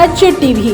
स्वराज्य टीव्ही,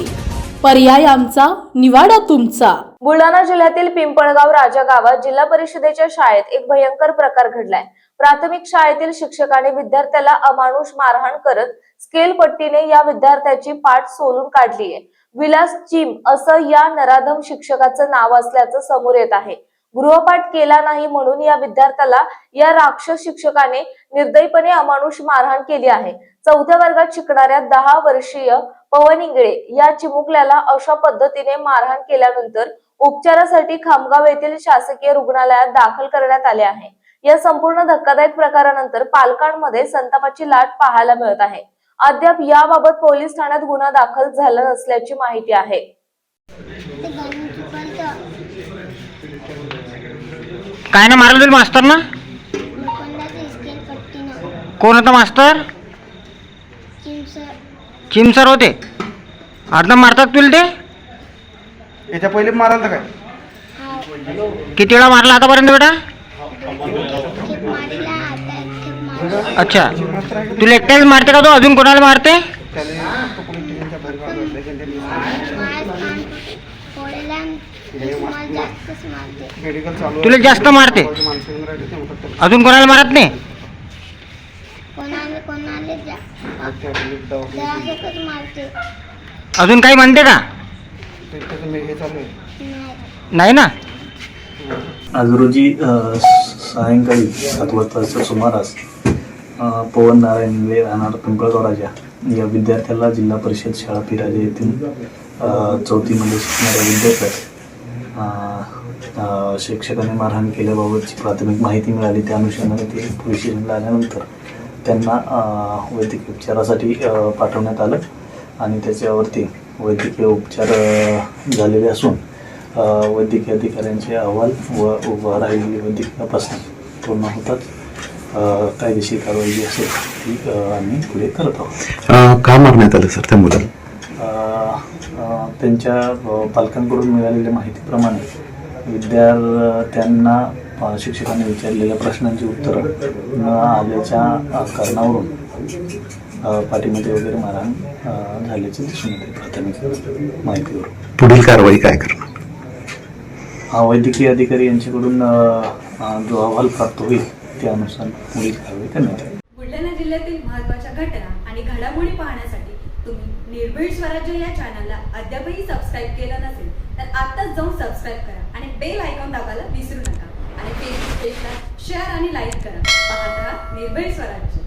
पर्याय आमचा, निवाडा तुमचा। बुलढाणा जिल्ह्यातील पिंपळगाव राजा गावात जिल्हा परिषदेच्या शाळेत एक भयंकर प्रकार घडलाय। प्राथमिक शाळेतील शिक्षकाने विद्यार्थ्याला अमानुष मारहाण करत स्केल पट्टीने या विद्यार्थ्याची पाठ सोलून काढली आहे। विलास चिम असं या नराधम शिक्षकाचं नाव असल्याचं समोर येत आहे। गृहपाठ केला नाही म्हणून या विद्यार्थ्याला या राक्षस शिक्षकाने निर्दयीपणे अमानुष मारहाण केली आहे। 4थ्या वर्गात शिकणाऱ्या 10 वर्षीय पवन इंगळे या चिमुकल्याला अशा पद्धतीने मारहाण केल्यानंतर उपचारासाठी खामगाव येथील शासकीय रुग्णालयात दाखल करण्यात आले आहे। या संपूर्ण धक्कादायक प्रकारानंतर पालकांमध्ये संतापाची लाट पाहायला मिळत आहे। अद्याप याबाबत पोलीस ठाण्यात गुन्हा दाखल झाला नसल्याची माहिती आहे। काय ना मारलं मास्तर ना? कोण होता मास्तर? चिम सर होते। अर्धा मारतात तुला ते? याच्या पहिले माराल तर काय? किती वेळा मारला आतापर्यंत बेटा? अच्छा, तुला एकट्याच मारते का तो? अजून कोणाला मारते? तुला जास्त मारते? अजून कोणाला मारत नाही? अजून काही म्हणते का? नाही ना? आज रोजी सायंकाळी 7 वाजताच्या सुमारास पवन नारायण इंगळे राहणार पिंपळगाव राजा या विद्यार्थ्याला जिल्हा परिषद शाळा पिराजे येथील 4थीमध्ये शिकणाऱ्या विद्यार्थ्यास शिक्षकाने मारहाण केल्याबाबतची प्राथमिक माहिती मिळाली। त्या अनुषंगाने ते पोलीस स्टेशनला आल्यानंतर त्यांना वैद्यकीय उपचारासाठी पाठवण्यात आलं आणि त्याच्यावरती वैद्यकीय उपचार झालेले असून वैद्यकीय अधिकाऱ्यांचे अहवाल व राहिलेली वैद्यकीय तपासणी पूर्ण होताच कायदेशीर कारवाई जी असेल ती आम्ही पुढे करत आहोत। का मारण्यात आलं सर त्या मुलाला? त्यांच्या पालकांकडून मिळालेल्या माहितीप्रमाणे विद्यार्थ्यांना शिक्षकांनी विचारलेल्या प्रश्नांची उत्तरं न आल्याच्या कारणावरून पाठीमध्ये वगैरे मारहाण झाल्याचे दिसून येते प्राथमिक माहितीवर। पुढील कारवाई काय करणार? वैद्यकीय अधिकारी यांच्याकडून जो अहवाल प्राप्त होईल त्यानुसार पुढील कारवाई करण्यात येईल। बुलढाणा जिल्ह्यातील महत्त्वाच्या घटना आणि घडामोडी पाहण्यासाठी तुम्ही निर्भीड स्वराज्य या चॅनलला अद्यापही सबस्क्राईब केलं नसेल तर आत्ताच जाऊन सबस्क्राईब करा आणि बेल आयकॉन दाबायला विसरू नका आणि फेसबुक पेजला शेअर आणि लाईक करा। पाहत राहा निर्भीड स्वराज्य।